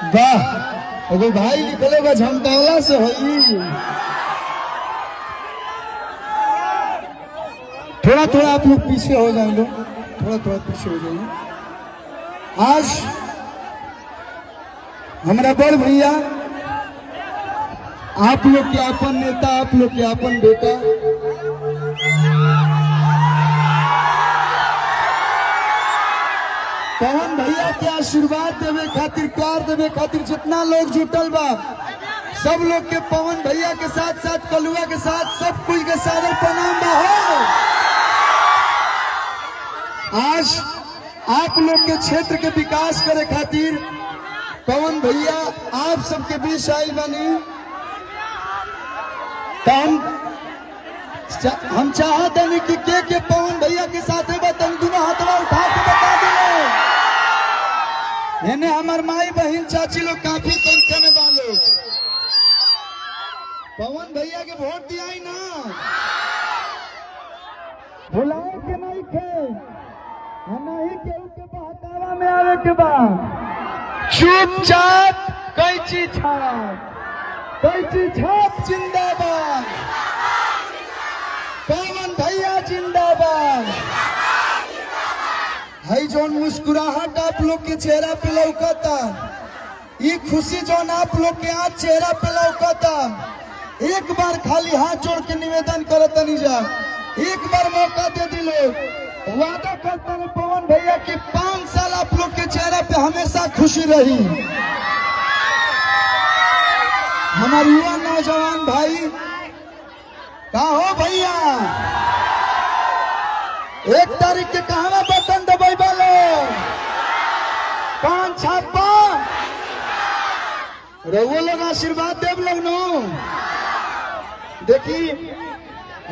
वाह एगो भाई निकले बा झमकावला से होई। थोड़ा थोड़ा आप लोग पीछे हो जाएंगे, थोड़ा थोड़ा पीछे हो जाएंगे। आज हमारा बड़ भैया, आप लोग के अपन नेता, आप लोग के अपन बेटा, पवन भैया के आशीर्वाद देवे खातिर, प्यार देवे खातिर जितना लोग जुटल बा, सब लोग के पवन भैया के साथ साथ कलुआ के साथ सब कुछ के सादर प्रणाम बा हो। आज आप लोग के क्षेत्र के विकास करे खातिर पवन भैया आप सबके बीच आई बनी। तो हम चाहते हैं कि के पवन भैया के साथ बतन दोनों हाथवा उठा के बता दो। इन्हें हमार माई बहन चाची लोग काफी संख्या में वालों पवन भैया के वोट दिया ही ना, भुलाए के नहीं खे, नहीं के उनके बहकावा में आवे के बाद चुपचाप कैची छाप जिंदाबाद, पवन भैया जिंदाबाद। है जोन मुस्कुराहट आप लोग के चेहरा पे लौकता, ये खुशी जोन आप लोग के आज चेहरा पे लौकता, एक बार खाली हाथ जोड़ के निवेदन करता नहीं जा, एक बार मौका दे दिलो, वादा करता है पवन भैया कि 5 साल आप लोग के चेहरा पे हमेशा खुशी रही। हमारे युवा नौजवान भाई का हो भैया, 1 तारीख के कहवा बटन दबाई वालो, 5 छापा रउआ लोग आशीर्वाद देव लोग नो। देखी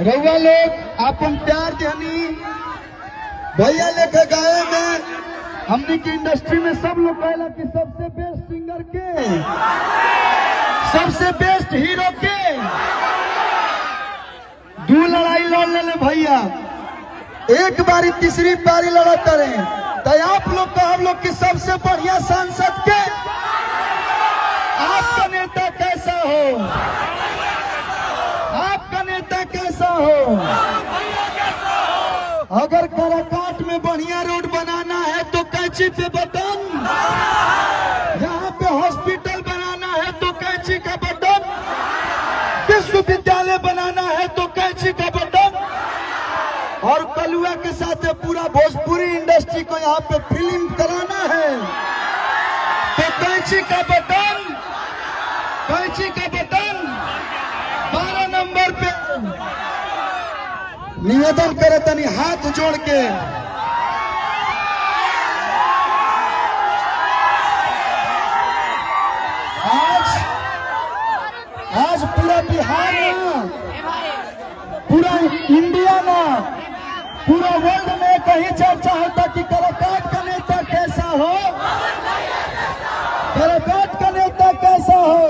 रउआ लोग अपन प्यार देनी भैया लेके गाए में, हमने की इंडस्ट्री में सब लोग कहला कि सबसे बेस्ट सिंगर के, सबसे बेस्ट हीरो के 2 लड़ाई लड़ ले भैया, एक बारी तीसरी बारी लड़ते रहे। तो आप लोग का हम लोग की सबसे बढ़िया सांसद के, आपका नेता कैसा हो, आपका नेता कैसा हो। अगर काराकाट में बढ़िया रोड बनाना है तो कैंची पे बटन, यहाँ पे हॉस्पिटल बनाना है तो कैंची का बटन, विश्वविद्यालय बनाना है तो कैंची का बटन, और कलुआ के साथ पूरा भोजपुरी इंडस्ट्री को यहाँ पे फिल्म कराना है तो कैंची का बटन, कैंची का बटन 12 नंबर पे निवेदन करे तनी हाथ जोड़ के। आज पूरा बिहार ना, पूरा इंडिया ना, पूरा वर्ल्ड में कहीं चर्चा होता कि काराकाट का नेता कैसा हो, काराकाट का नेता कैसा हो।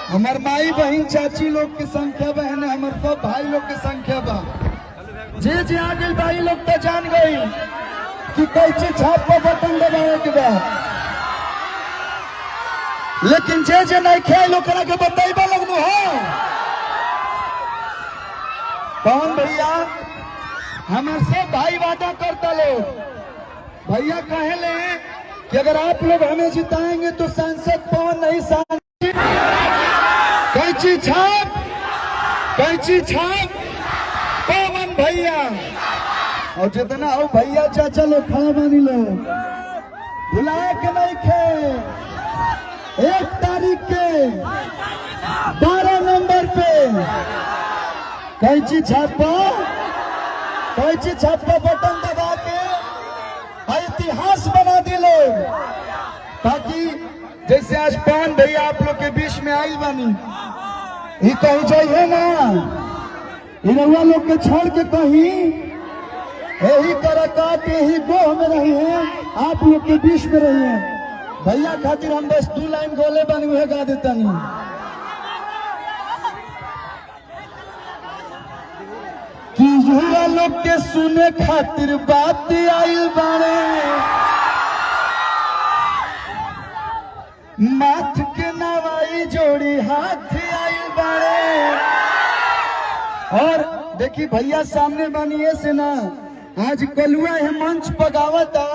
हमार माई बहन चाची लोग की संख्या बहन, हमारे सब भाई लोग की संख्या बा, जे आगे भाई लोग तो जान गई कि कैसे छाप पर बटन दबाने के बाद, लेकिन जे नहीं खे लोग के बताइबा लोग हो। पवन भैया हमारे सब भाई वादा करता लोग, भैया कहे ले कि अगर आप लोग हमें जिताएंगे तो सांसद पवन नहीं, सांसद कैंची छाप पवन भैया। और जितना हो भैया चाचा लोग खड़ा बानी लो, भुलाए के नहीं खे, 1 तारीख के 12 नंबर पे कैंची छापा बटन दबा के इतिहास बना दिलो, ताकि जैसे आज पवन भैया आप लोग के बीच में आई बनी, ये कहीं जाइए ना, इनवा लोग के छोड़ के कहीं यही काराकाट यही गोह में रही है, आप लोग के बीच में रही है। भैया खातिर हम बस 2 लाइन गोले बनी हुए गा देता नहीं कि युवा लोग के सुने खातिर बात आइल बारे, माथ के नवाई जोड़ी हाथ आइल बाड़े। और देखी भैया सामने बनिए से ना आज कलुआ है मंच पगावता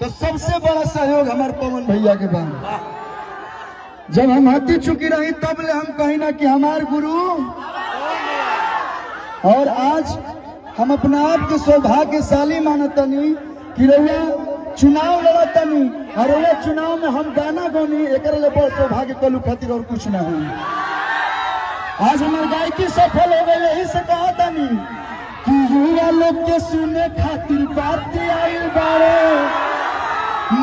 तो सबसे बड़ा सहयोग हमारे पवन भैया के बन। जब हम हती चुकी रही तब ले हम कहीं ना कि हमार गुरु। और आज हम अपना आप के सौभाग्यशाली मानतनी कि रउआ चुनाव लड़तनी और रउआ चुनाव में हम गाना गौनी एक बड़ सौभाग्य कलू खातिर और कुछ ना हुई। आज हमार गायकी सफल हो गई यही से कहा तनी कि युवा लोग के सुने खातिर बात आइल बाड़े।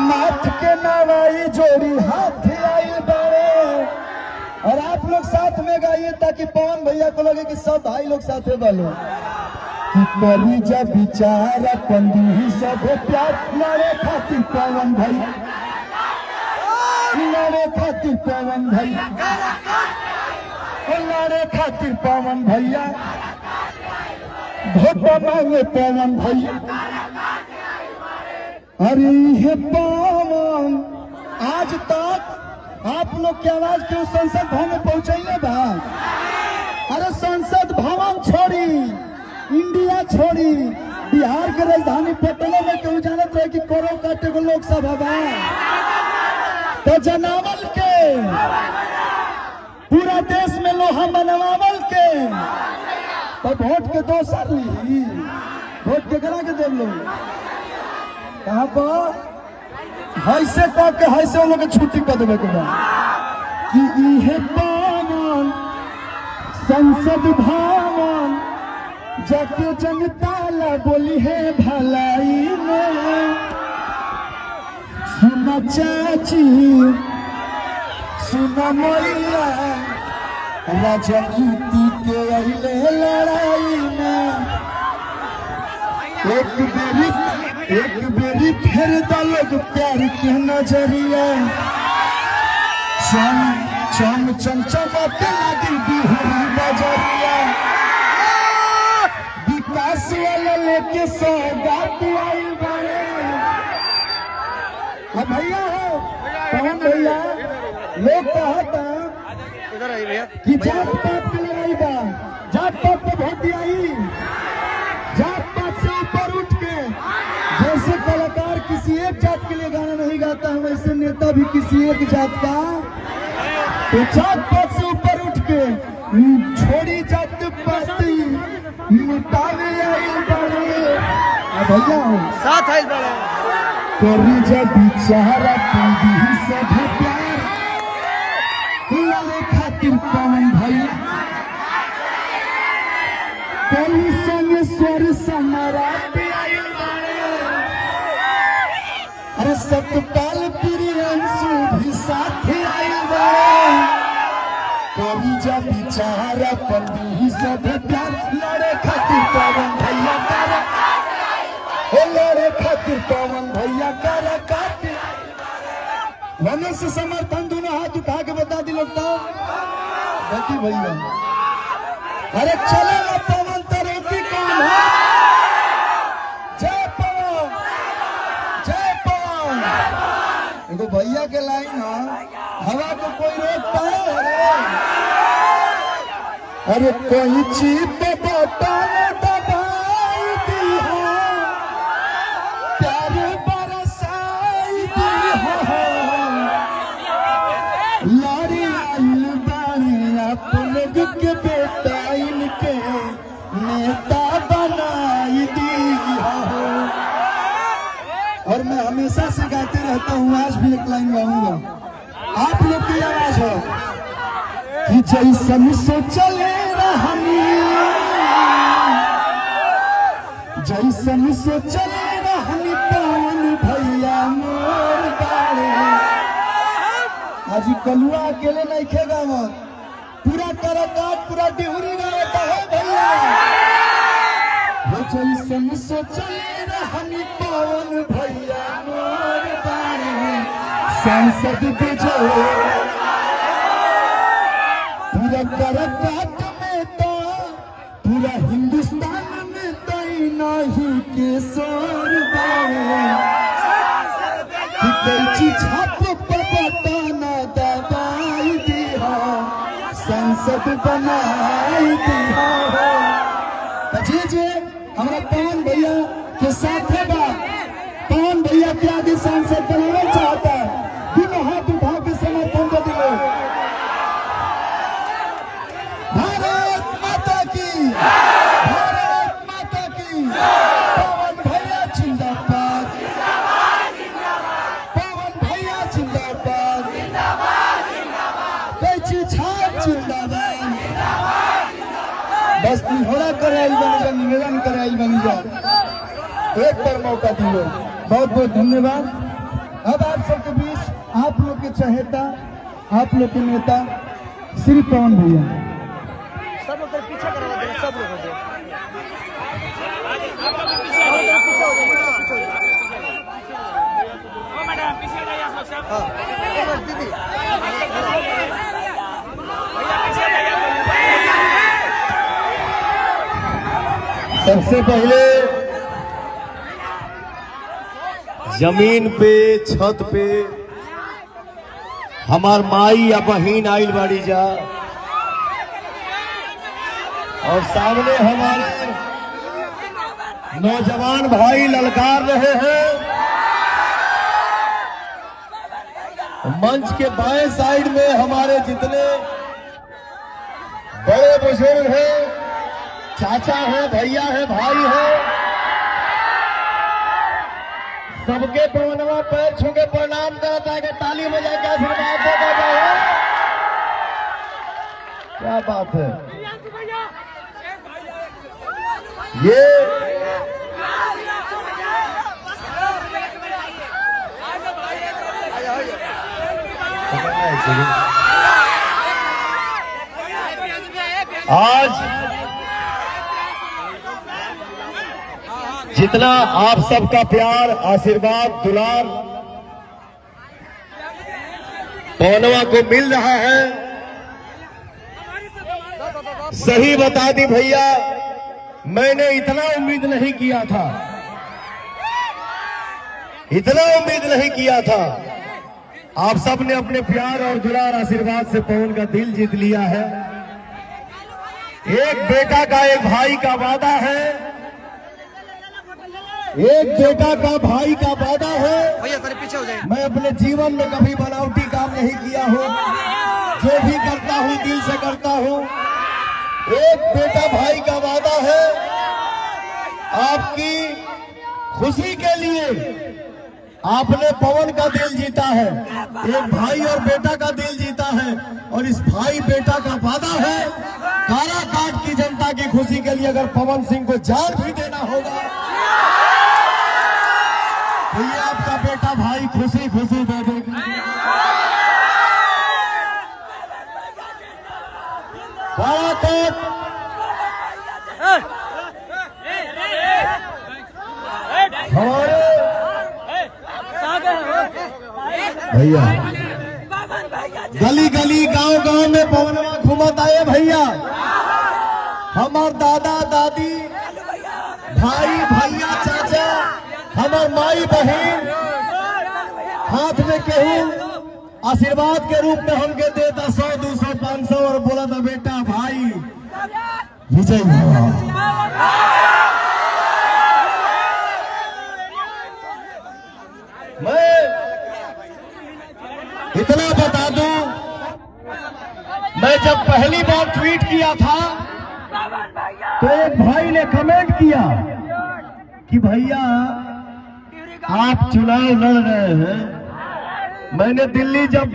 माथ के नवाई जोड़ी हाथ आइल बाड़े। और आप लोग साथ में गाइए ताकि पवन भैया को लगे कि सब भाई लोग साथ में बोलो कि करी जब विचार पंदी सब प्यार लड़े खातिर पवन भैया लड़े खातिर पवन भैया लड़े खातिर पवन भैया वोट मांगे पवन भैया। अरे ये पवन आज तक आप लोग की आवाज क्यों संसद भवन में पहुंचाइए बा? अरे संसद भवन छोड़ी इंडिया छोड़ी बिहार के राजधानी पटना में क्यों जानत रहे कि करोड़ काटे को लोकसभा बा? तो जनावल के पूरा देश में लोहा मनवावल के तो वोट के दोसर ली वोट के करा के देव लोग कहाँ पर हैसे कह के हैसे लोग छुट्टी कर देवे के बा कि इहे पवन संसद भवन जाके जनता ला बोली है भलाई में। सुना चाची सुना मैया राजनीति के अइले लड़ाई में। एक बेरी फिर दलोग प्यार के नजरिया चम चम चम चमके लगी बिहारी बजरिया। विकास वाला लेके सौगात आई बड़े। अब भैया हो पवन भैया लोग कहता कि जात पात की लड़ाई बा जात पात पे वोट आई जात पात से ऊपर उठ के जैसे कलाकार किसी एक जात के लिए गाना नहीं गाता है वैसे नेता भी किसी एक जात का तो जात पात से ऊपर उठ के छोड़ी जात पात मिटावे आई बड़े। भैया हो साथ आई बड़े करी जब बिचारा पंदी सब प्यार लड़े खातिर पवन भैया कली संग स्वर सम्राट आइल बाड़े। अरे सतपाल प्रियंशु भी साथ आइल बाड़े। करी जब बिचारा पंदी सब प्यार लड़े खातिर पवन भैया लड़े खातिर पवन भैया करा खातिर वने से समर्थन दोनों हाथ उठा के बता दी लोग तो देखी भैया। अरे चलो ना पवन तो रोटी कौन है? जय पवन जय पवन। देखो भैया के लाइन है हवा को कोई रोक पाए? अरे कोई चीज पे बटन दबाई दी है प्यार बरसाई दी है लारी आइल बानी आप लोग के बेटा इनके नेता बनाई दी है। और मैं हमेशा से गाते रहता हूँ आज भी एक लाइन गाऊंगा आप लोग की आवाज हो कि जैसन सोचले रहनी जैसन सोचले रहनी पवन भैया मोर बाड़े। आज कलुआ अकेले नहीं खेगा पूरा करकाट पूरा डिहुरी गाता है भैया। वो जैसन सोचले रहनी पवन भैया मोर बाड़े संसद बजो पूरा करकाट में तो पूरा हिंदुस्तान में तो नहीं के सोर बाड़े कि कैची छाप पता ना बनाई दिया हो। जी हमारा पवन भैया के साथ है बात। पवन भैया के आगे सांसद बनाना चाहता है, दोनों हाथ उठा के समर्थन दे दिलो। भारत माता की, भारत माता की। पवन भैया जिंदाबाद, पवन भैया जिंदाबाद, कैची छाप जिंदाबाद। बस निहोरा कराई बनी जा, निवेदन कराई बनी जा, एक बार मौका दिलो। बहुत बहुत धन्यवाद। अब आप सबके बीच आप लोग के चहेता, आप लोग के नेता श्री पवन भैया। सब लोग पीछे करवा दे, सब लोग दीदी सबसे पहले जमीन पे छत पे हमार माई या बहन आइल बाड़ी जा, और सामने हमारे नौजवान भाई ललकार रहे हैं। मंच के बाएं साइड में हमारे जितने बड़े बुजुर्ग हैं, चाचा है, भैया है, भाई है, सबके पवनवा पैर छू के प्रणाम करता है कि ताली बजा के आशीर्वाद देता जाए। क्या बात है ये। आज जितना आप सबका प्यार, आशीर्वाद, दुलार पवनवा को मिल रहा है, सही बता दी भैया, मैंने इतना उम्मीद नहीं किया था, इतना उम्मीद नहीं किया था। आप सब ने अपने प्यार और दुलार आशीर्वाद से पवन का दिल जीत लिया है। एक बेटा का एक भाई का वादा है, एक बेटा का भाई का वादा है। भैया तेरे पीछे हो जाए। मैं अपने जीवन में कभी बनावटी काम नहीं किया हूँ, जो भी करता हूँ दिल से करता हूँ। एक बेटा भाई का वादा है, आपकी खुशी के लिए आपने पवन का दिल जीता है, एक भाई और बेटा का दिल जीता है, और इस भाई बेटा का वादा है काराकाट की जनता की खुशी के लिए अगर पवन सिंह को जान भी देना होगा तो ये आपका बेटा भाई खुशी खुशी दे देगा। काराकाट हमारे भैया गली गली गांव गांव में पवनवा घूमत आए भैया। हमार दादा दादी भाई भैया चाचा हमार माई बहन हाथ में केहू आशीर्वाद के रूप में हमके देता 100 200 500 और बोला था बेटा भाई विजय भवा। मैं इतना बता दूं, मैं जब पहली बार ट्वीट किया था तो एक भाई ने कमेंट किया कि भैया आप चुनाव लड़ रहे हैं। मैंने दिल्ली जब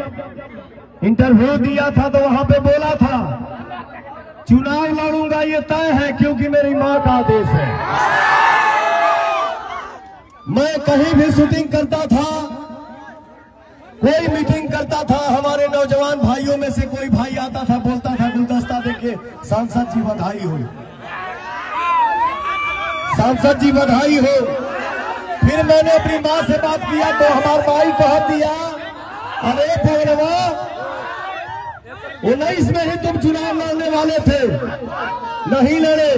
इंटरव्यू दिया था तो वहां पे बोला था चुनाव लड़ूंगा ये तय है क्योंकि मेरी मां का आदेश है। मैं कहीं भी शूटिंग करता था, कोई मीटिंग करता था, हमारे नौजवान भाइयों में से कोई भाई आता था, बोलता था गुलदस्ता देके सांसद जी बधाई हो, सांसद जी बधाई हो। फिर मैंने अपनी माँ से बात किया तो हमारे भाई कह दिया अरे पवनवा 19 में ही तुम चुनाव लड़ने वाले थे, नहीं लड़े।